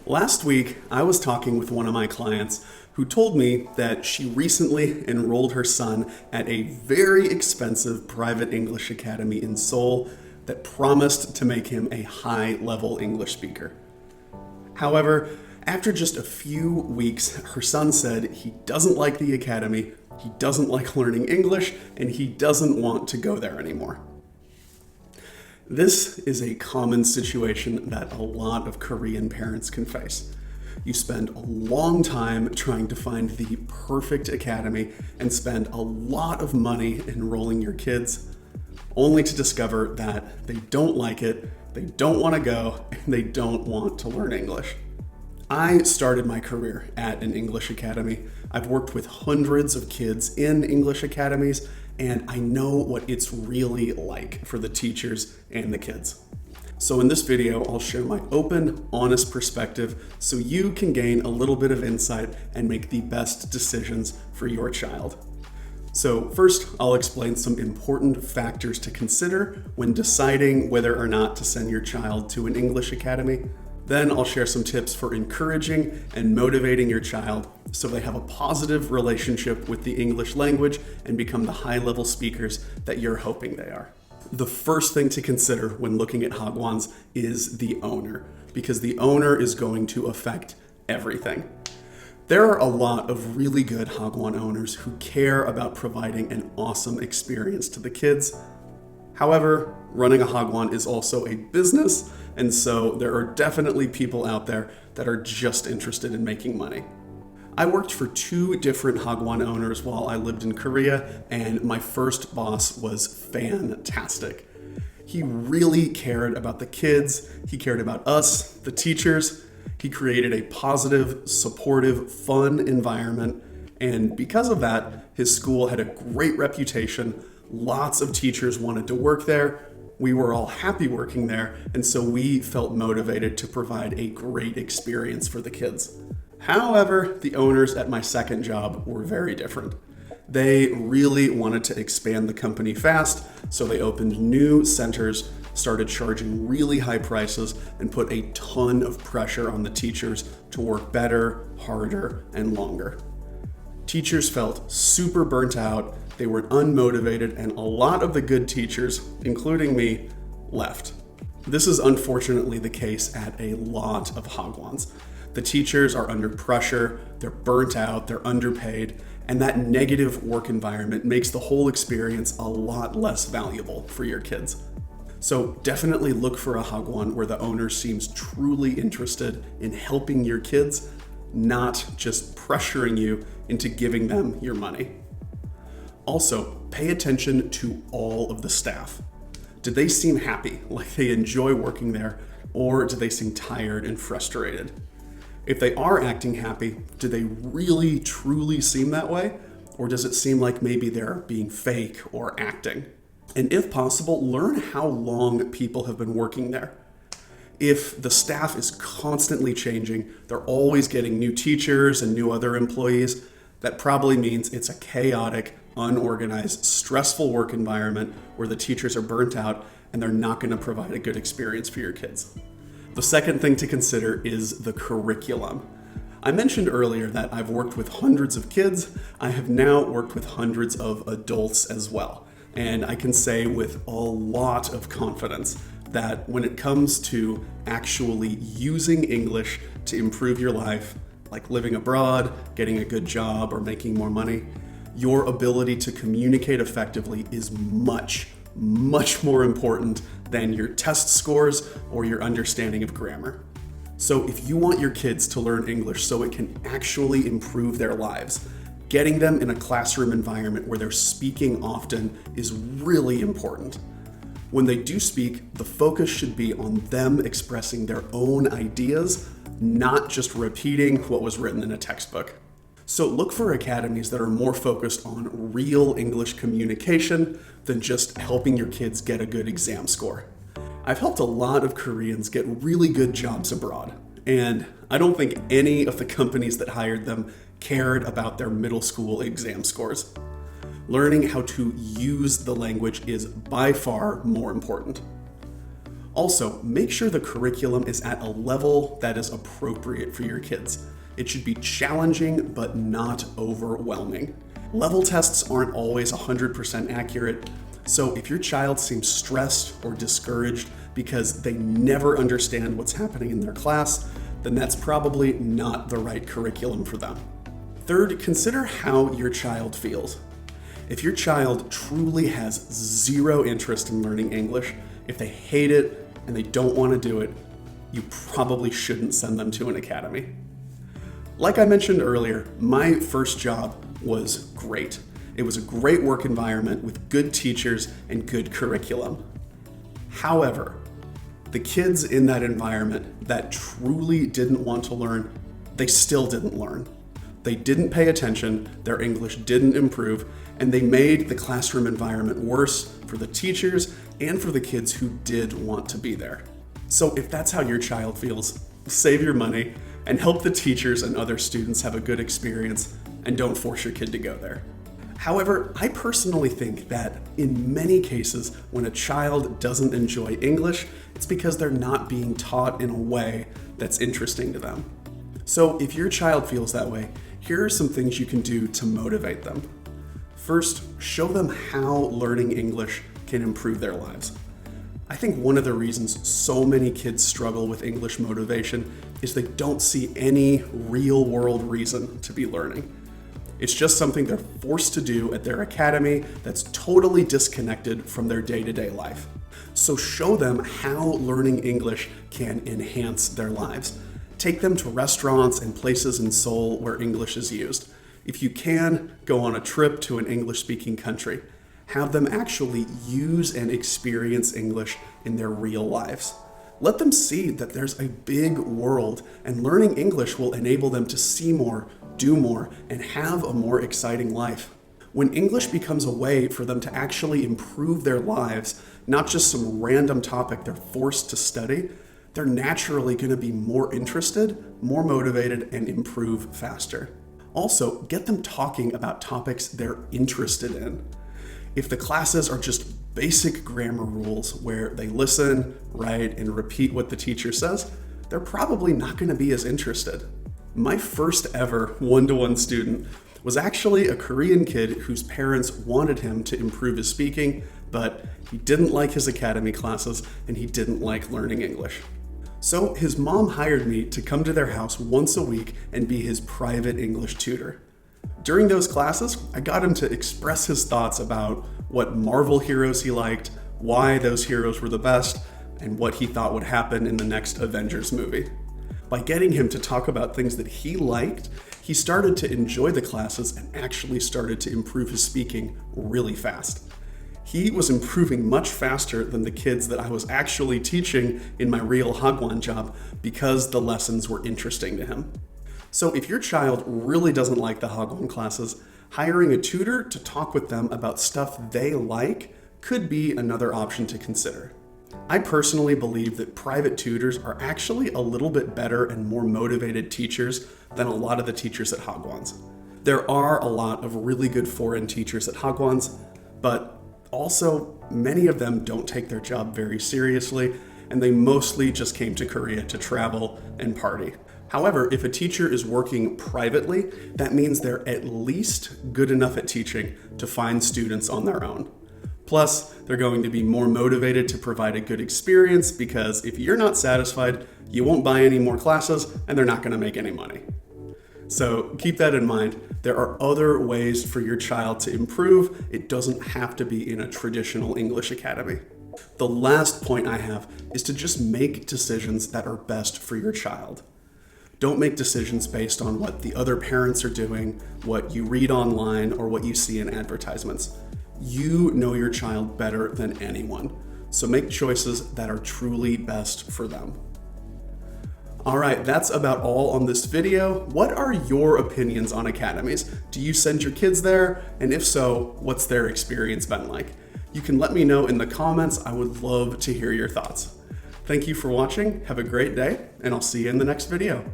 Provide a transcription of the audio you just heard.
Last week, I was talking with one of my clients who told me that she recently enrolled her son at a very expensive private English academy in Seoul that promised to make him a high-level English speaker. However, after just a few weeks, her son said he doesn't like the academy, he doesn't like learning English, and he doesn't want to go there anymore. This is a common situation that a lot of Korean parents can face. You spend a long time trying to find the perfect academy and spend a lot of money enrolling your kids, only to discover that they don't like it, they don't want to go, and they don't want to learn English. I started my career at an English academy. I've worked with hundreds of kids in English academies, and I know what it's really like for the teachers and the kids. So in this video, I'll share my open, honest perspective so you can gain a little bit of insight and make the best decisions for your child. So first, I'll explain some important factors to consider when deciding whether or not to send your child to an English academy. Then I'll share some tips for encouraging and motivating your child so they have a positive relationship with the English language and become the high-level speakers that you're hoping they are. The first thing to consider when looking at Hagwons is the owner, because the owner is going to affect everything. There are a lot of really good Hagwon owners who care about providing an awesome experience to the kids. However, running a Hagwon is also a business, and so there are definitely people out there that are just interested in making money. I worked for 2 different Hagwon owners while I lived in Korea, and my first boss was fantastic. He really cared about the kids, he cared about us, the teachers. He created a positive, supportive, fun environment, and because of that, his school had a great reputation. Lots of teachers wanted to work there. We were all happy working there, and so we felt motivated to provide a great experience for the kids. However, the owners at my second job were very different. They really wanted to expand the company fast, so they opened new centers, started charging really high prices, and put a ton of pressure on the teachers to work better, harder, and longer. Teachers felt super burnt out, they were unmotivated, and a lot of the good teachers, including me, left. This is unfortunately the case at a lot of Hagwons. The teachers are under pressure, they're burnt out, they're underpaid, and that negative work environment makes the whole experience a lot less valuable for your kids. So definitely look for a Hagwon where the owner seems truly interested in helping your kids, not just pressuring you into giving them your money. Also, pay attention to all of the staff. Do they seem happy, like they enjoy working there, or do they seem tired and frustrated? If they are acting happy, do they really, truly seem that way? Or does it seem like maybe they're being fake or acting? And if possible, learn how long people have been working there. If the staff is constantly changing, they're always getting new teachers and new other employees, that probably means it's a chaotic, unorganized, stressful work environment where the teachers are burnt out and they're not going to provide a good experience for your kids. The second thing to consider is the curriculum. I mentioned earlier that I've worked with hundreds of kids. I have now worked with hundreds of adults as well. And I can say with a lot of confidence that when it comes to actually using English to improve your life, like living abroad, getting a good job, or making more money, your ability to communicate effectively is much more important than your test scores or your understanding of grammar. So if you want your kids to learn English so it can actually improve their lives, getting them in a classroom environment where they're speaking often is really important. When they do speak, the focus should be on them expressing their own ideas, not just repeating what was written in a textbook. So look for academies that are more focused on real English communication than just helping your kids get a good exam score. I've helped a lot of Koreans get really good jobs abroad, and I don't think any of the companies that hired them cared about their middle school exam scores. Learning how to use the language is by far more important. Also, make sure the curriculum is at a level that is appropriate for your kids. It should be challenging, but not overwhelming. Level tests aren't always 100% accurate, so if your child seems stressed or discouraged because they never understand what's happening in their class, then that's probably not the right curriculum for them. Third, consider how your child feels. If your child truly has zero interest in learning English, if they hate it and they don't want to do it, you probably shouldn't send them to an academy. Like I mentioned earlier, my first job was great. It was a great work environment with good teachers and good curriculum. However, the kids in that environment that truly didn't want to learn, they still didn't learn. They didn't pay attention, their English didn't improve, and they made the classroom environment worse for the teachers and for the kids who did want to be there. So if that's how your child feels, save your money and help the teachers and other students have a good experience, and don't force your kid to go there. However, I personally think that in many cases, when a child doesn't enjoy English, it's because they're not being taught in a way that's interesting to them. So if your child feels that way, here are some things you can do to motivate them. First, show them how learning English can improve their lives. I think one of the reasons so many kids struggle with English motivation is they don't see any real-world reason to be learning. It's just something they're forced to do at their academy that's totally disconnected from their day-to-day life. So show them how learning English can enhance their lives. Take them to restaurants and places in Seoul where English is used. If you can, go on a trip to an English-speaking country. Have them actually use and experience English in their real lives. Let them see that there's a big world, and learning English will enable them to see more, do more, and have a more exciting life. When English becomes a way for them to actually improve their lives, not just some random topic they're forced to study, they're naturally going to be more interested, more motivated, and improve faster. Also, get them talking about topics they're interested in. If the classes are just basic grammar rules where they listen, write, and repeat what the teacher says, they're probably not going to be as interested. My first ever one-to-one student was actually a Korean kid whose parents wanted him to improve his speaking, but he didn't like his academy classes and he didn't like learning English. So his mom hired me to come to their house once a week and be his private English tutor. During those classes, I got him to express his thoughts about what Marvel heroes he liked, why those heroes were the best, and what he thought would happen in the next Avengers movie. By getting him to talk about things that he liked, he started to enjoy the classes and actually started to improve his speaking really fast. He was improving much faster than the kids that I was actually teaching in my real Hagwon job because the lessons were interesting to him. So if your child really doesn't like the Hagwon classes, hiring a tutor to talk with them about stuff they like could be another option to consider. I personally believe that private tutors are actually a little bit better and more motivated teachers than a lot of the teachers at Hagwons. There are a lot of really good foreign teachers at Hagwons, but also many of them don't take their job very seriously, and they mostly just came to Korea to travel and party. However, if a teacher is working privately, that means they're at least good enough at teaching to find students on their own. Plus, they're going to be more motivated to provide a good experience because if you're not satisfied, you won't buy any more classes and they're not going to make any money. So keep that in mind. There are other ways for your child to improve. It doesn't have to be in a traditional English academy. The last point I have is to just make decisions that are best for your child. Don't make decisions based on what the other parents are doing, what you read online, or what you see in advertisements. You know your child better than anyone, so make choices that are truly best for them. All right, that's about all on this video. What are your opinions on academies? Do you send your kids there? And if so, what's their experience been like? You can let me know in the comments. I would love to hear your thoughts. Thank you for watching. Have a great day, and I'll see you in the next video.